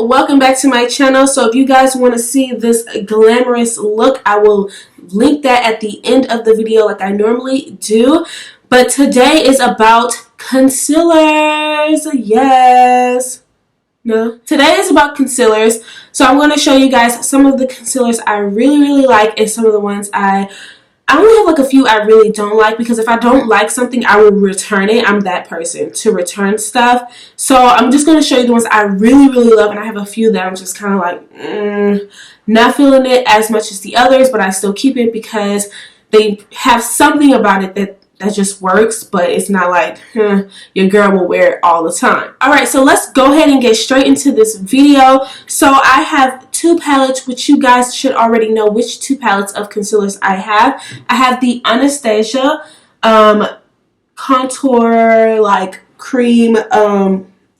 welcome back to my channel. So if you guys want to see this glamorous look, I will link that at the end of the video like I normally do. But today is about concealers. Yes. No. Today is about concealers. So I'm going to show you guys some of the concealers I really like and some of the ones I only have like a few I really don't like, because if I don't like something, I will return it. I'm that person to return stuff. So I'm just going to show you the ones I really love, and I have a few that I'm just kind of like, not feeling it as much as the others, but I still keep it because they have something about it that just works, but it's not like your girl will wear it all the time. Alright, so let's go ahead and get straight into this video. So I have two palettes, which you guys should already know which two palettes of concealers I have. I have the Anastasia contour like cream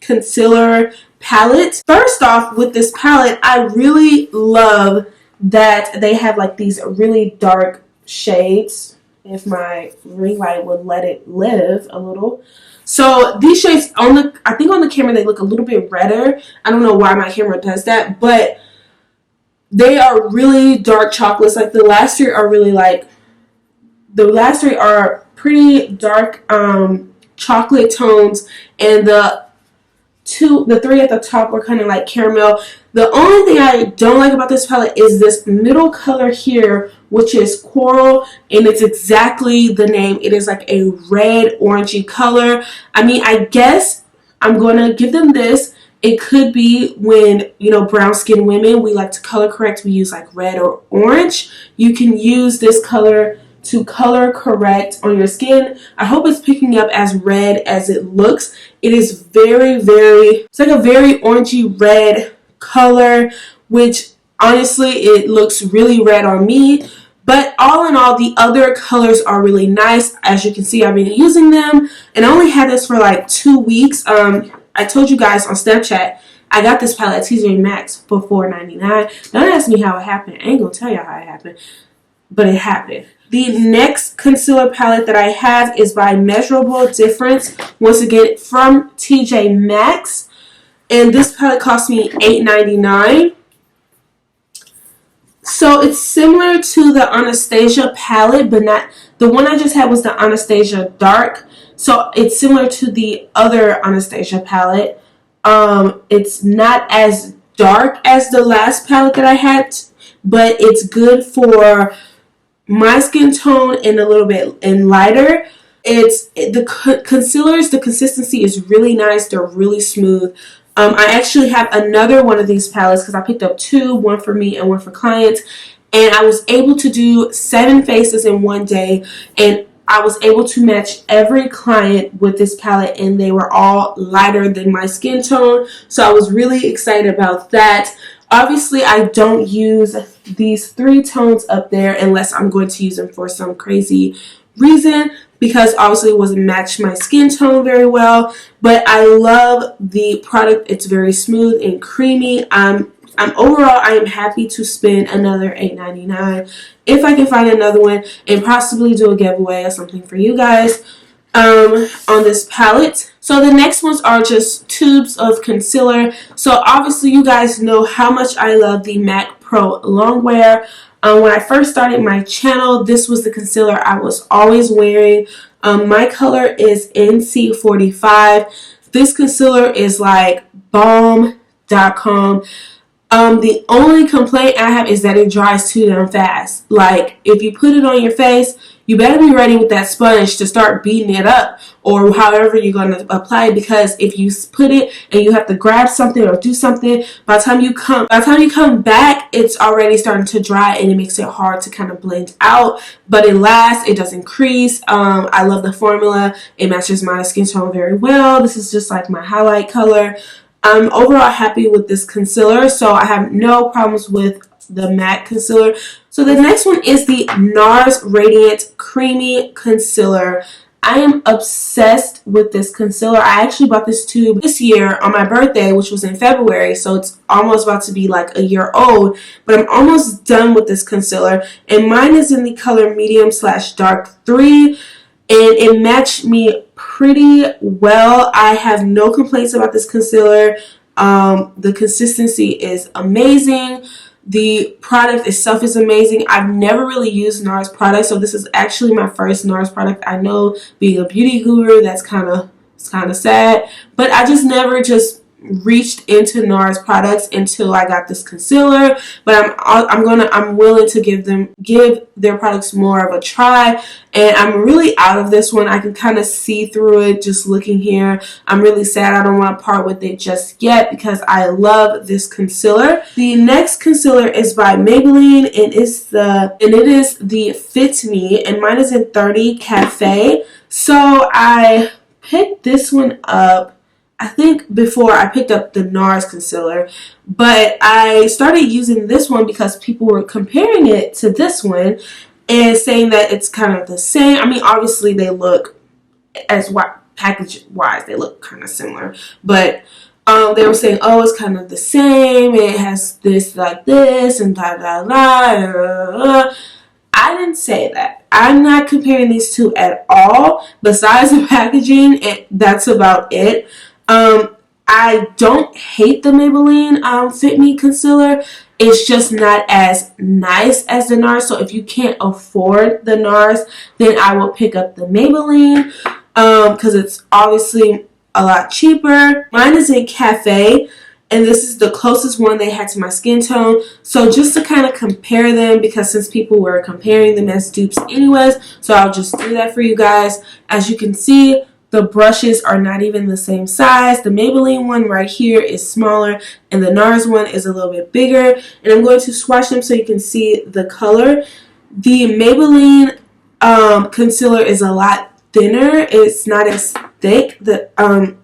concealer palette. First off, with this palette, I really love that they have like these really dark shades. If my ring light would let it live a little. So these shades I think on the camera they look a little bit redder. I don't know why my camera does that, but they are really dark chocolates. Like the last three are really like, the last three are pretty dark chocolate tones, and the three at the top are kind of like caramel. The only thing I don't like about this palette is this middle color here, which is coral, and it's exactly the name. It is like a red orangey color. I mean, I guess I'm gonna give them this. It could be when, you know, brown skinned women, we like to color correct, we use like red or orange. You can use this color to color correct on your skin. I hope it's picking up as red as it looks. It is it's like a very orangey red color, which honestly it looks really red on me. But all in all, the other colors are really nice. As you can see, I've been using them, and I only had this for like 2 weeks. I told you guys on Snapchat I got this palette at TJ Maxx for $4.99. Don't ask me how it happened. I ain't gonna tell y'all how it happened, but it happened. The next concealer palette that I have is by Measurable Difference, once again from TJ Maxx, and this palette cost me $8.99. So it's similar to the Anastasia palette, but not, the one I just had was the Anastasia Dark. So it's similar to the other Anastasia palette. It's not as dark as the last palette that I had, but it's good for my skin tone and a little bit and lighter. The concealers, the consistency is really nice. They're really smooth. I actually have another one of these palettes because I picked up two, one for me and one for clients, and I was able to do 7 faces in one day, and I was able to match every client with this palette, and they were all lighter than my skin tone, so I was really excited about that. Obviously, I don't use these 3 tones up there unless I'm going to use them for some crazy reason, because obviously it wasn't match my skin tone very well. But I love the product. It's very smooth and creamy. Overall, I am happy to spend another $8.99 if I can find another one and possibly do a giveaway or something for you guys on this palette. So the next ones are just tubes of concealer. So obviously you guys know how much I love the MAC Pro Longwear. When I first started my channel, this was the concealer I was always wearing. My color is NC45. This concealer is like bomb.com. The only complaint I have is that it dries too damn fast. Like, if you put it on your face, you better be ready with that sponge to start beating it up, or however you're going to apply it, because if you put it and you have to grab something or do something, by the time you come back, it's already starting to dry, and it makes it hard to kind of blend out. But it lasts, it doesn't crease. I love the formula. It matches my skin tone very well. This is just like my highlight color. I'm overall happy with this concealer, so I have no problems with the MAC concealer. So the next one is the NARS Radiant Creamy Concealer. I am obsessed with this concealer. I actually bought this tube this year on my birthday, which was in February, so it's almost about to be like a year old, but I'm almost done with this concealer, and mine is in the color medium/dark 3, and it matched me pretty well. I have no complaints about this concealer. The consistency is amazing. The product itself is amazing. I've never really used NARS products, so this is actually my first NARS product. I know, being a beauty guru, it's kind of sad, but I just never just reached into NARS products until I got this concealer. But I'm willing to give their products more of a try, and I'm really out of this one. I can kind of see through it just looking here. I'm really sad I don't want to part with it just yet because I love this concealer. The next concealer is by Maybelline, and it is the Fit Me, and mine is in 30 Cafe. So I picked this one up, I think, before I picked up the NARS concealer, but I started using this one because people were comparing it to this one and saying that it's kind of the same. I mean, obviously they look, as package wise, they look kind of similar, but they were saying, oh, it's kind of the same, it has this like this and da da da. I didn't say that. I'm not comparing these two at all. Besides the packaging, that's about it. I don't hate the Maybelline Fit Me concealer. It's just not as nice as the NARS. So if you can't afford the NARS, then I will pick up the Maybelline because it's obviously a lot cheaper. Mine is in Cafe, and this is the closest one they had to my skin tone. So just to kind of compare them, because since people were comparing them as dupes anyways, so I'll just do that for you guys. As you can see, the brushes are not even the same size. The Maybelline one right here is smaller, and the NARS one is a little bit bigger. And I'm going to swatch them so you can see the color. The Maybelline concealer is a lot thinner. It's not as thick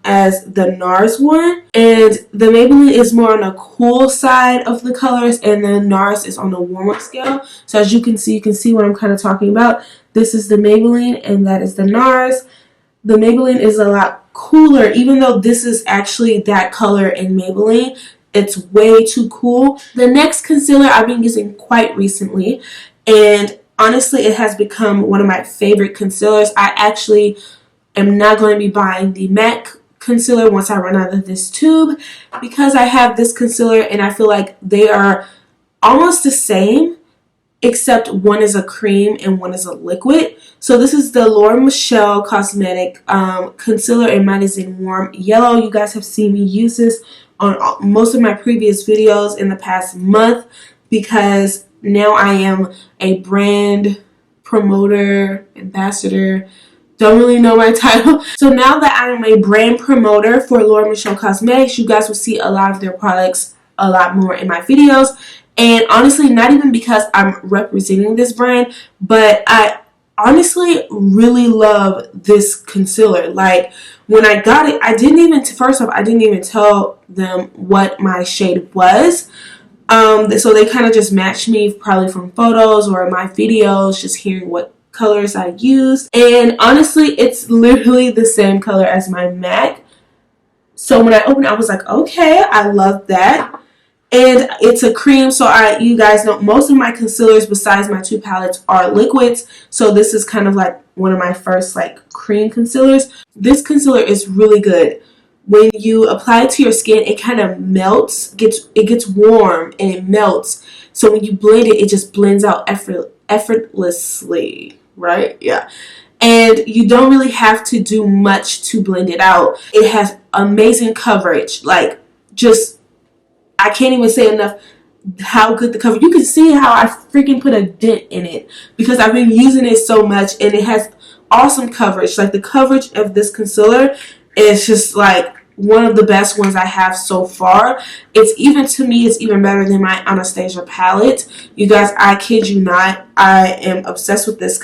as the NARS one, and the Maybelline is more on the cool side of the colors, and the NARS is on the warmer scale. So as you can see what I'm kind of talking about. This is the Maybelline, and that is the NARS. The Maybelline is a lot cooler, even though this is actually that color in Maybelline. It's way too cool. The next concealer I've been using quite recently, and honestly, it has become one of my favorite concealers. I actually am not going to be buying the MAC concealer once I run out of this tube, because I have this concealer and I feel like they are almost the same, except one is a cream and one is a liquid. So this is the Laura Mercier Cosmetic concealer, and mine is in warm yellow. You guys have seen me use this on most of my previous videos in the past month, because now I am a brand promoter, ambassador, don't really know my title. So now that I am a brand promoter for Laura Mercier Cosmetics, you guys will see a lot of their products a lot more in my videos. And honestly, not even because I'm representing this brand, but I honestly really love this concealer. Like, when I got it, I didn't even tell them what my shade was. So they kind of just matched me probably from photos or my videos, just hearing what colors I used. And honestly, it's literally the same color as my MAC. So when I opened it, I was like, okay, I love that. And it's a cream, so you guys know most of my concealers besides my two palettes are liquids. So this is kind of like one of my first like cream concealers. This concealer is really good. When you apply it to your skin, it kind of melts, it gets warm and it melts. So when you blend it, it just blends out effortlessly, right? Yeah. And you don't really have to do much to blend it out. It has amazing coverage. Like, just, I can't even say enough how good the coverage. You can see how I freaking put a dent in it because I've been using it so much, and it has awesome coverage. Like, the coverage of this concealer is just like one of the best ones I have so far. To me, it's even better than my Anastasia palette. You guys, I kid you not, I am obsessed with this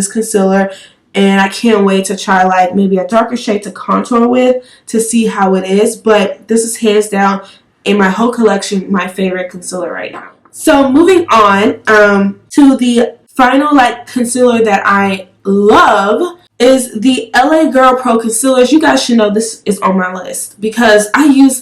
concealer, and I can't wait to try like maybe a darker shade to contour with to see how it is. But this is hands down in my whole collection my favorite concealer right now. So moving on to the final like concealer that I love is the LA Girl Pro Concealers. You guys should know this is on my list because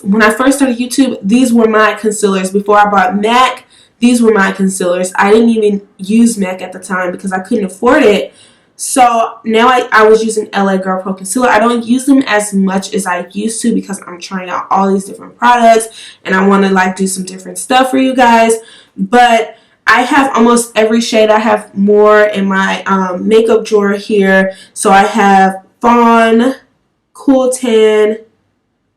when I first started YouTube, these were my concealers. Before I bought MAC, these were my concealers. I didn't even use MAC at the time because I couldn't afford it. So now I was using LA Girl Pro Concealer. I don't use them as much as I used to because I'm trying out all these different products and I want to like do some different stuff for you guys. But I have almost every shade. I have more in my makeup drawer here. So I have Fawn, Cool Tan,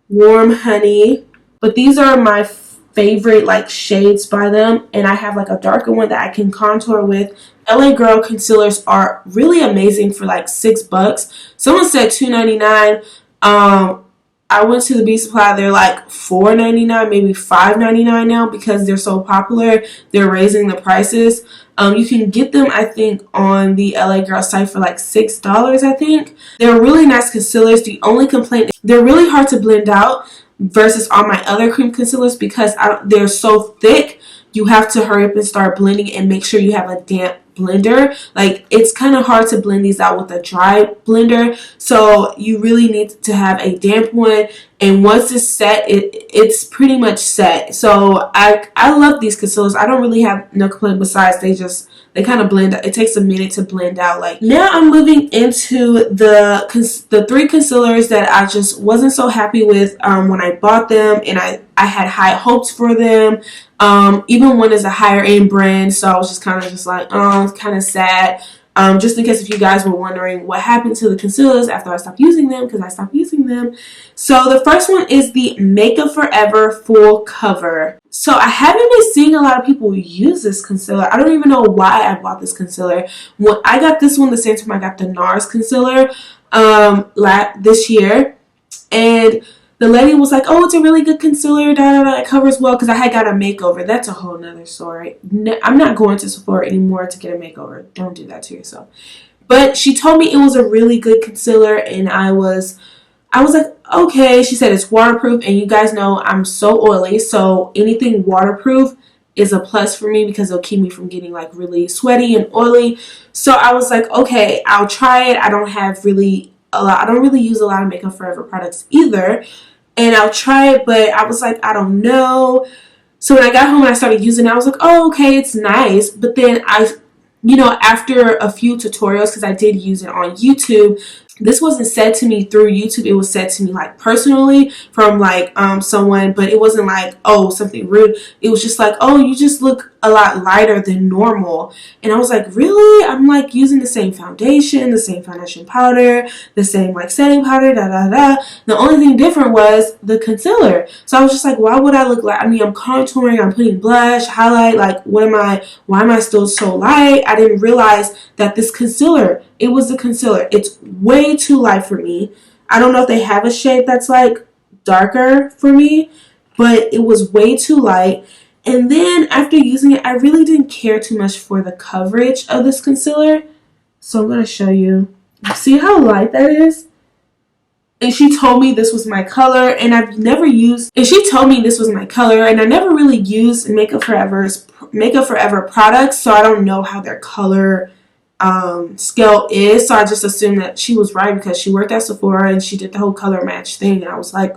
Warm Honey. But these are my favorite like shades by them, and I have like a darker one that I can contour with. LA Girl concealers are really amazing for like $6. Someone said $2.99. I went to the Beauty Supply. They're like $4.99, maybe $5.99 now because they're so popular. They're raising the prices. You can get them, I think, on the LA Girl site for like $6, I think. They're really nice concealers. The only complaint, they're really hard to blend out versus all my other cream concealers because they're so thick. You have to hurry up and start blending and make sure you have a damp blender. Like, it's kind of hard to blend these out with a dry blender, so you really need to have a damp one. And once it's set, it's pretty much set. So I love these concealers. I don't really have no complaint besides they kind of blend. It takes a minute to blend out. Like, now I'm moving into the three concealers that I just wasn't so happy with when I bought them, and I had high hopes for them. Even one is a higher end brand, so I was just kind of just like, oh, it's kind of sad. Just in case if you guys were wondering what happened to the concealers after I stopped using them, because I stopped using them. So the first one is the Makeup Forever Full Cover. So I haven't been seeing a lot of people use this concealer. I don't even know why I bought this concealer. When I got this one the same time I got the NARS concealer this year, and the lady was like, oh, it's a really good concealer, it covers well, because I had got a makeover. That's a whole nother story. I'm not going to Sephora anymore to get a makeover. Don't do that to yourself. But she told me it was a really good concealer, and I was like, okay. She said it's waterproof, and you guys know I'm so oily, so anything waterproof is a plus for me because it'll keep me from getting like really sweaty and oily. So I was like, okay, I'll try it. I don't really use a lot of Makeup Forever products either. And I'll try it, but I was like, I don't know. So when I got home and I started using it, I was like, oh, okay, it's nice. But then after a few tutorials, because I did use it on YouTube, this wasn't said to me through YouTube. It was said to me like personally from like someone, but it wasn't like, oh, something rude. It was just like, oh, you just look a lot lighter than normal. And I was like, really? I'm like using the same foundation, the same foundation powder, the same like setting powder, The only thing different was the concealer. So I was just like, why would I look like, I'm contouring, I'm putting blush, highlight, like why am I still so light? I didn't realize that this concealer, it was the concealer. It's way too light for me. I don't know if they have a shade that's like darker for me, but it was way too light. And then after using it, I really didn't care too much for the coverage of this concealer. So I'm going to show you. See how light that is? And she told me this was my color, and I never really used Makeup Forever products, so I don't know how their color scale is. So I just assumed that she was right because she worked at Sephora and she did the whole color match thing. And I was like,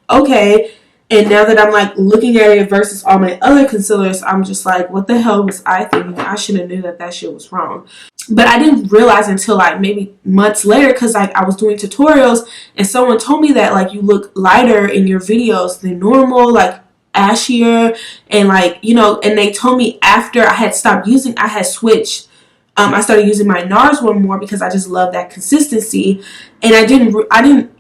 okay. And now that I'm like looking at it versus all my other concealers, I'm just like, what the hell was I thinking? I should have knew that shit was wrong. But I didn't realize until like maybe months later, because like I was doing tutorials and someone told me that like you look lighter in your videos than normal, like ashier, and like, and they told me after I had stopped using, I had switched. I started using my NARS one more because I just love that consistency. And I didn't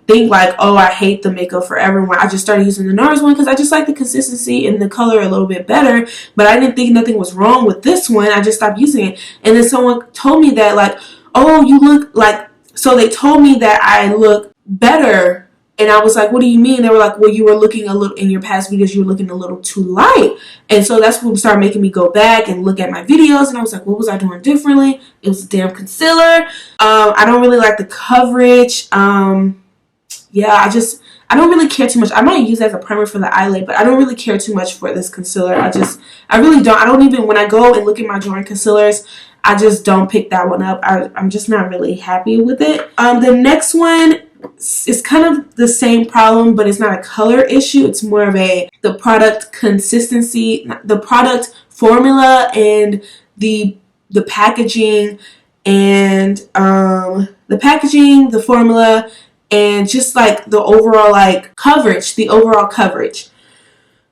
think like, oh, I hate the Makeup Forever one. I just started using the NARS one because I just like the consistency and the color a little bit better. But I didn't think nothing was wrong with this one. I just stopped using it. And then someone told me that like, oh, you look like, so they told me that I look better. And I was like, what do you mean? They were like, well, you were looking a little, in your past videos, you were looking a little too light. And so that's what started making me go back and look at my videos. And I was like, what was I doing differently? It was a damn concealer. I don't really like the coverage. Yeah, I don't really care too much. I might use it as a primer for the eyelid, but I don't really care too much for this concealer. I really don't. I don't even, when I go and look at my drawing concealers, I just don't pick that one up. I'm just not really happy with it. The next one, it's kind of the same problem, but it's not a color issue. It's more of the product consistency, the product formula, and the packaging and the packaging, the formula, and just like the overall like coverage, the overall coverage.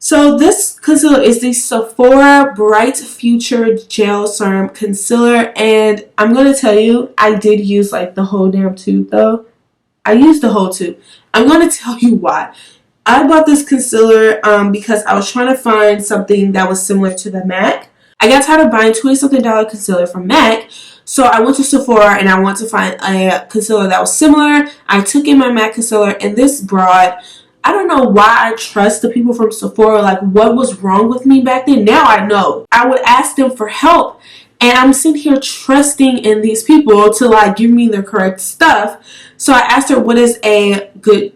So this concealer is the Sephora Bright Future Gel Serum Concealer, and I'm going to tell you, I did use like the whole damn tube though. I used the whole tube. I'm going to tell you why. I bought this concealer because I was trying to find something that was similar to the MAC. I got tired of buying $20-something concealer from MAC, so I went to Sephora and I wanted to find a concealer that was similar. I took in my MAC concealer, and this broad, I don't know why I trust the people from Sephora. Like, what was wrong with me back then? Now I know. I would ask them for help, and I'm sitting here trusting in these people to like give me the correct stuff. So I asked her, what is a good,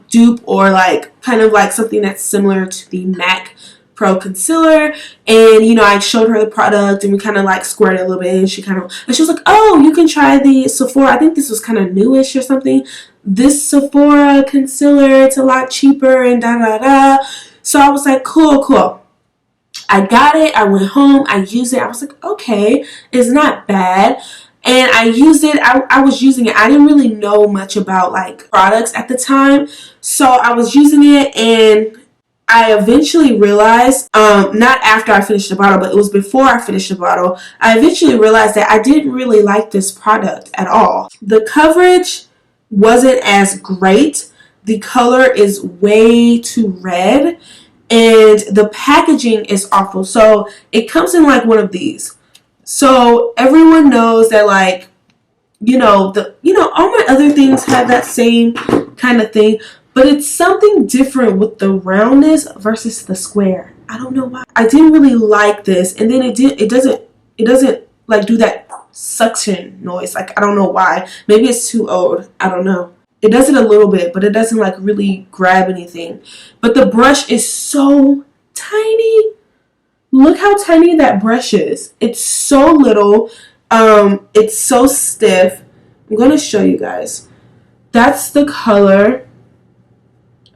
dupe, or like kind of like something that's similar to the MAC Pro Concealer. And I showed her the product, and we kind of like squared it a little bit, and she was like, oh, you can try the Sephora. I think this was kind of newish or something. This Sephora concealer, it's a lot cheaper and da da da. So I was like, cool. I got it. I went home. I used it. I was like, okay, it's not bad. And I used it. I was using it. I didn't really know much about like products at the time. So I was using it, and I eventually realized, not after I finished the bottle, but it was before I finished the bottle, I eventually realized that I didn't really like this product at all. The coverage wasn't as great. The color is way too red, and the packaging is awful. So it comes in like one of these. So everyone knows that like, all my other things have that same kind of thing, but it's something different with the roundness versus the square. I don't know why. I didn't really like this, and then it doesn't like do that suction noise. Like, I don't know why. Maybe it's too old. I don't know. It does it a little bit, but it doesn't like really grab anything. But the brush is so tiny. Look how tiny that brush is. It's so little. It's so stiff. I'm going to show you guys. That's the color.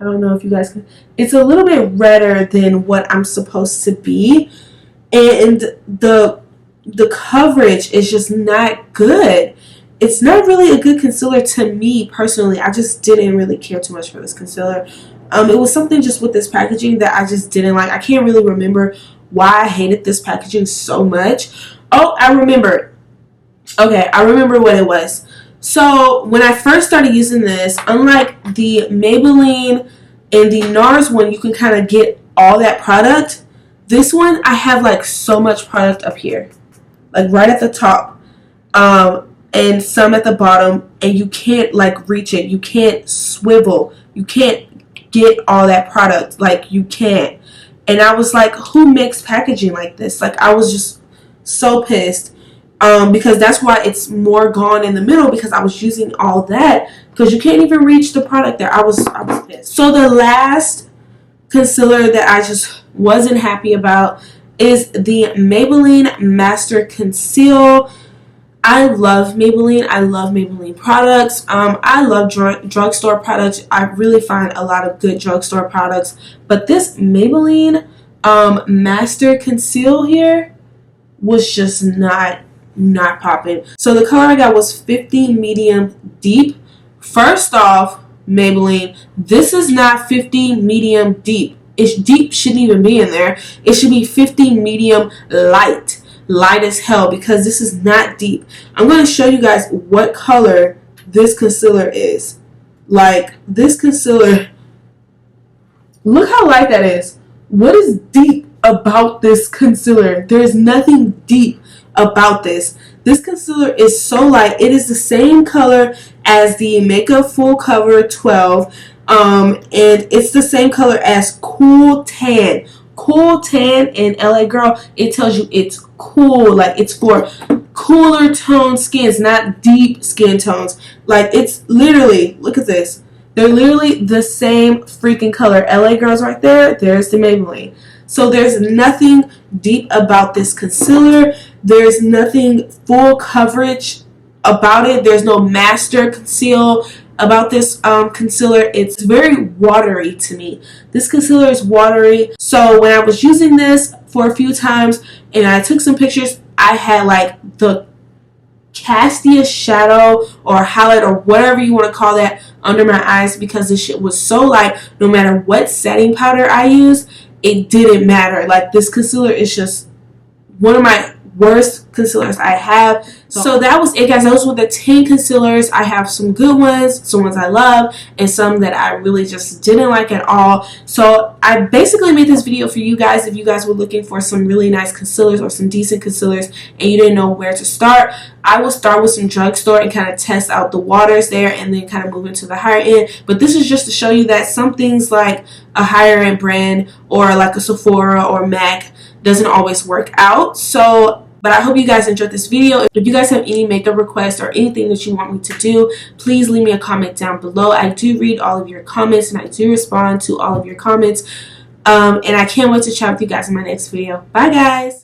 I don't know if you guys can. It's a little bit redder than what I'm supposed to be. And the coverage is just not good. It's not really a good concealer to me personally. I just didn't really care too much for this concealer. It was something just with this packaging that I just didn't like. I can't really remember why I hated this packaging so much. Oh, I remember. Okay, I remember what it was. So when I first started using this, unlike the Maybelline and the NARS one, you can kind of get all that product. This one, I have like so much product up here, like right at the top, and some at the bottom, and you can't like reach it. You can't swivel. You can't get all that product. Like, you can't. And I was like, who makes packaging like this? Like, I was just so pissed. Because that's why it's more gone in the middle, because I was using all that, because you can't even reach the product there. I was pissed. So the last concealer that I just wasn't happy about is the Maybelline Master Conceal. I love Maybelline. I love Maybelline products. I love drugstore products. I really find a lot of good drugstore products. But this Maybelline Master Conceal here was just not popping. So the color I got was 50 medium deep. First off, Maybelline, this is not 50 medium deep. It's deep shouldn't even be in there. It should be 50 medium light as hell, because this is not deep. I'm going to show you guys what color this concealer is. Like, this concealer, look how light that is. What is deep about this concealer? There is nothing deep about this. This concealer is so light. It is the same color as the Makeup Full Cover 12, and it's the same color as Cool Tan. Cool Tan in LA Girl, it tells you it's cool, like it's for cooler tone skins, not deep skin tones. Like, it's literally, look at this. They're literally the same freaking color. LA Girl's right there. There's the Maybelline. So there's nothing deep about this concealer. There's nothing full coverage about it. There's no master conceal about this concealer. It's very watery to me. This concealer is watery. So when I was using this for a few times and I took some pictures, I had like the casty a shadow or highlight or whatever you want to call that under my eyes, because this shit was so light. No matter what setting powder I used, it didn't matter. Like, this concealer is just one of my worst concealers I have. So that was it, guys. Those were the 10 concealers. I have some good ones, some ones I love, and some that I really just didn't like at all. So I basically made this video for you guys if you guys were looking for some really nice concealers or some decent concealers and you didn't know where to start. I will start with some drugstore and kind of test out the waters there and then kind of move into the higher end. But this is just to show you that some things like a higher end brand or like a Sephora or MAC doesn't always work out. So, but I hope you guys enjoyed this video. If you guys have any makeup requests or anything that you want me to do, please leave me a comment down below. I do read all of your comments and I do respond to all of your comments. And I can't wait to chat with you guys in my next video. Bye, guys.